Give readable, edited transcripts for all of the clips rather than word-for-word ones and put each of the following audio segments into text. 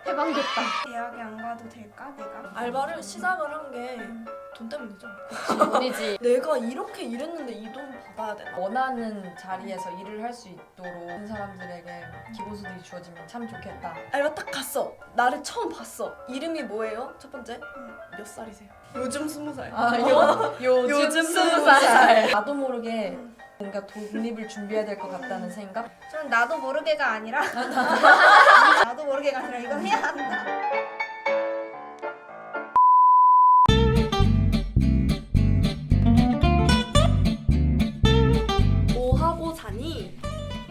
해방됐다. 대학에 안 가도 될까 내가? 알바를 시작을 한 게 돈 때문이죠. 돈이지. 내가 이렇게 일했는데 이 돈 받아야 되나? 원하는 자리에서 일을 할 수 있도록 모든 사람들에게 기본소득이 주어지면 참 좋겠다. 알바 딱 갔어. 나를 처음 봤어. 이름이 뭐예요? 첫 번째? 몇 살이세요? 요즘 20살. 요즘 20살. 나도 모르게 뭔가 독립을 준비해야 될 것 같다는 생각? 저는 나도 모르게가 아니라 나도 모르게가 아니라 이건 해야 한다. 뭐 하고 사니?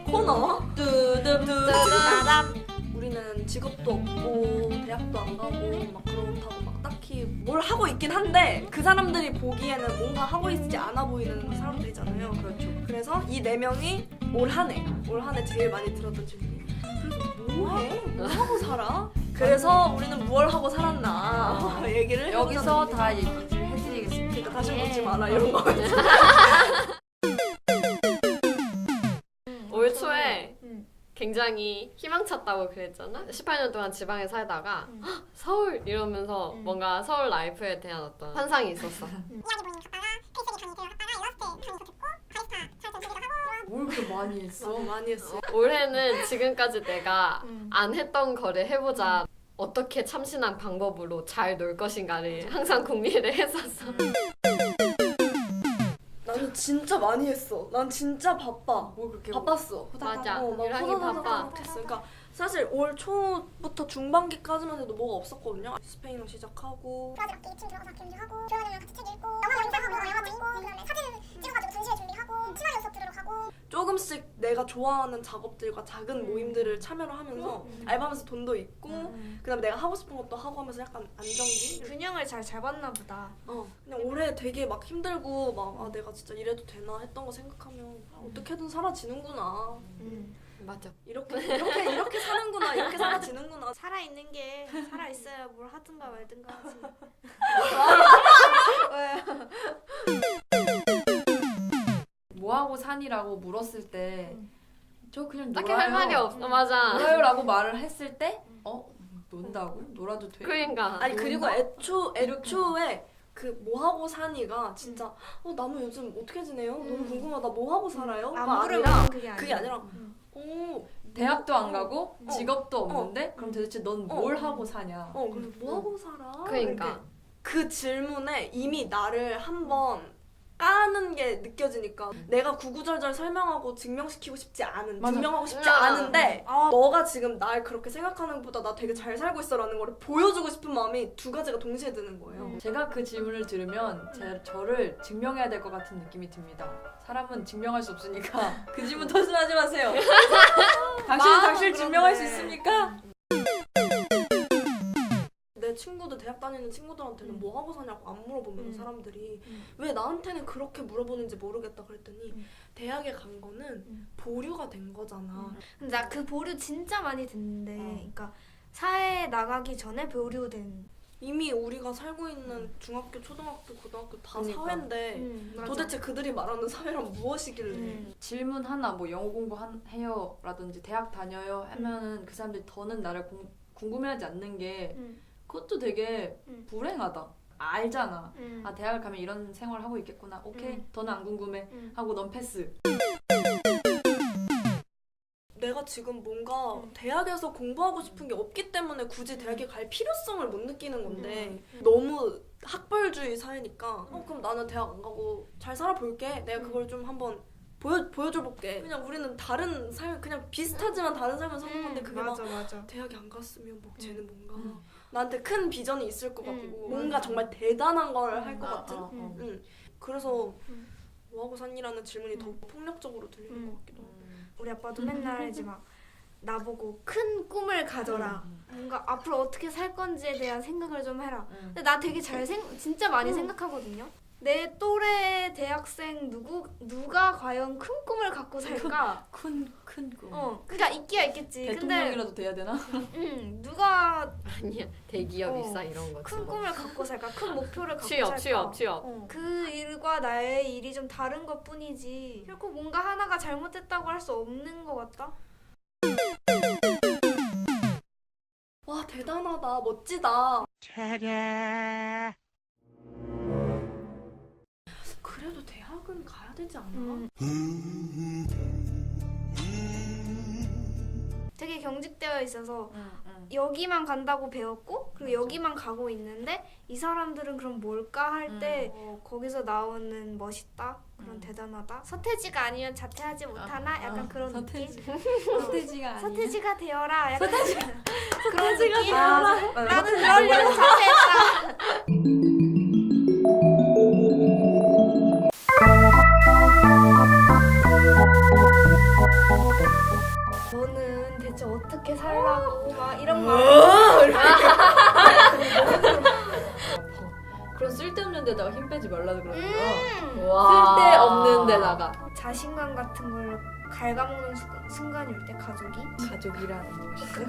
코너 뚜두두두다람. 우리는 직업도 없고 대학도 안 가고 막 그렇다고 막 딱히 뭘 하고 있긴 한데 그 사람들이 보기에는 뭔가 하고 있지 않아 보이는 사람들이잖아요. 그렇죠. 그래서 이 네 명이 올 한 해 제일 많이 들었던 질문이 그래서 뭐해? 뭐 하고 살아? 그래서 우리는 뭘 하고 살았나 얘기를 여기서 해보자는 다 얘기를 해드리겠습니다. 그러니까 다시 묻지 마라 이런 거. 올 초에 굉장히 희망찼다고 그랬잖아? 18년 동안 지방에 살다가 헉, 서울 이러면서 뭔가 서울 라이프에 대한 어떤 환상이 있었어. 뭘 그렇게 많이 했어? 많이 했어. 올해는 지금까지 내가 안 했던 거를 해보자. 어떻게 참신한 방법으로 잘 놀 것인가를 항상 궁리를 했었어. 나는 진짜 많이 했어. 난 진짜 바빠. 뭘 그렇게 바빴어. 맞아. 막 유랑이 바빠. 했어. 그러니까 사실 올 초부터 중반기까지만 해도 뭐가 없었거든요. 스페인어 시작하고 브라질 악기 춤 들어가서 악기 연주하고 조연이랑 같이 책 읽고 영어 연습하고 영화 찍고 그다음에 사진 찍어가지고 전시회 준비하고 치마리 연습 들으러 가고 조금씩 내가 좋아하는 작업들과 작은 모임들을 참여를 하면서 알바하면서 돈도 있고 그다음에 내가 하고 싶은 것도 하고 하면서 약간 안정기? 균형을 잘 잡았나 보다. 그냥 올해 되게 막 힘들고 막 내가 진짜 이래도 되나 했던 거 생각하면 어떻게든 사라지는구나. 맞아. 이렇게 사는구나. 이렇게 사라지는구나. 살아있는 게 살아있어야 뭘 하든가 말든가 하지. 뭐 하고 사니라고 물었을 때 저 그냥 딱히 놀아요. 할 말이 없어. 맞아. 놀아요라고 말을 했을 때 논다고? 놀아도 돼? 그러니까. 아니 그리고 애초에 그 뭐 하고 사니가 진짜 나무 요즘 어떻게 지내요? 너무 궁금하다. 뭐 하고 살아요? 안 가 물으면 아니라 그게 아니라. 대학도 안 가고 직업도 없는데 그럼 도대체 넌 뭘 하고 사냐? 그래서 뭐 하고 살아? 그러니까. 그 질문에 이미 나를 한번 까는 게 느껴지니까 내가 구구절절 설명하고 증명시키고 싶지 않은 맞아. 증명하고 싶지 않은데 너가 지금 날 그렇게 생각하는 것보다 나 되게 잘 살고 있어라는 거를 보여주고 싶은 마음이 두 가지가 동시에 드는 거예요. 제가 그 질문을 들으면 저를 증명해야 될 것 같은 느낌이 듭니다. 사람은 증명할 수 없으니까 그 질문 토스하지 마세요. 당신은 당신을 증명할 수 있습니까? 내 친구들 대학 다니는 친구들한테는 뭐 하고 사냐고 안 물어보면 사람들이 왜 나한테는 그렇게 물어보는지 모르겠다 그랬더니 대학에 간 거는 보류가 된 거잖아. 근데 나 그 보류 진짜 많이 듣는데, 그러니까 사회에 나가기 전에 보류된. 이미 우리가 살고 있는 중학교, 초등학교, 고등학교 다 그러니까. 사회인데 맞아. 도대체 그들이 말하는 사회란 무엇이길래 질문 하나 뭐 영어 공부 해요라든지 대학 다녀요 하면은 그 사람들이 더는 나를 궁금해하지 않는 게 그것도 되게 불행하다. 알잖아. 아 대학을 가면 이런 생활을 하고 있겠구나. 오케이. 더는 안 궁금해. 하고 넌 패스. 내가 지금 뭔가 대학에서 공부하고 싶은 게 없기 때문에 굳이 대학에 갈 필요성을 못 느끼는 건데 너무 학벌주의 사회니까 그럼 나는 대학 안 가고 잘 살아볼게. 내가 그걸 좀 한번 보여줘 볼게. 그냥 우리는 다른 삶 그냥 비슷하지만 다른 삶을 사는 건데 그게 막 맞아. 대학에 안 갔으면 뭐 쟤는 뭔가 나한테 큰 비전이 있을 것 같고 뭔가 정말 대단한 걸 할 것 같은 그래서 뭐하고 샀니라는 질문이 더 폭력적으로 들리는 것 같기도 하고. 우리 아빠도 맨날 이제 막 나보고 큰 꿈을 가져라. 뭔가 앞으로 어떻게 살 건지에 대한 생각을 좀 해라. 근데 나 되게 진짜 많이 생각하거든요. 내 또래 대학생 누가 과연 큰 꿈을 갖고 살까? 큰 꿈. 그러니까 있기야 있겠지. 대통령이라도 돼야 되나? 근데 누가 아니야. 대기업 입사 이런 거. 큰 꿈을 갖고 살까? 큰 목표를 갖고 취업, 살까? 취업. 그 일과 나의 일이 좀 다른 것 뿐이지 결코 뭔가 하나가 잘못됐다고 할 수 없는 것 같다. 와 대단. 이상하다, 멋지다. 그래도 대학은 가야 되지 않나? 되게 경직되어 있어서 응. 여기만 간다고 배웠고 그리고 여기만 가고 있는데 이 사람들은 그럼 뭘까 할 때 거기서 나오는 멋있다 그런 대단하다 서태지가 아니면 자퇴하지 못하나 약간 그런 느낌 서태지가 아니야. 서태지가 되어라 약간 그런 서태지가 느낌 되어라. 나는 그러려고 자퇴했다 너는 대체 어떻게 살라고 막 이런 말 그런 쓸데없는 데다가 힘 빼지 말라는 그러는 거야. 와. 쓸데없는 데다가. 자신감 같은 걸 갉아먹는 순간이 올 때 가족이 가족이라는 무엇이지?